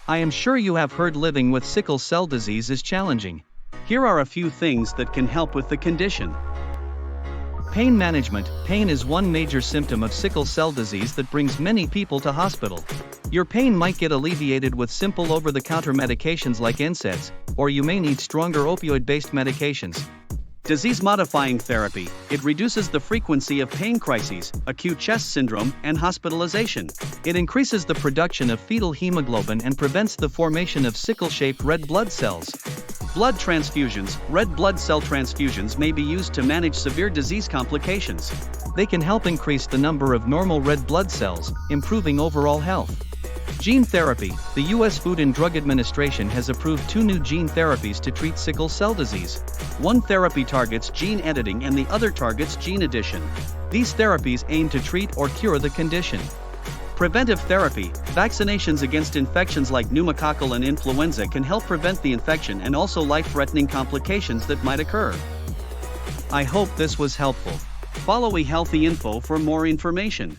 I am sure you have heard living with sickle cell disease is challenging. Here are a few things that can help with the condition. Pain management. Pain is one major symptom of sickle cell disease that brings many people to hospital. Your pain might get alleviated with simple over-the-counter medications like NSAIDs, or you may need stronger opioid-based medications. Disease-modifying therapy. It reduces the frequency of pain crises, acute chest syndrome, and hospitalization. It increases the production of fetal hemoglobin and prevents the formation of sickle-shaped red blood cells. Blood transfusions. Red blood cell transfusions may be used to manage severe disease complications. They can help increase the number of normal red blood cells, improving overall health. Gene therapy. The U.S. Food and Drug Administration has approved 2 new gene therapies to treat sickle cell disease. One therapy targets gene editing and the other targets gene addition. These therapies aim to treat or cure the condition. Preventive therapy. Vaccinations against infections like pneumococcal and influenza can help prevent the infection and also life-threatening complications that might occur. I hope this was helpful. Follow eHealthy Info for more information.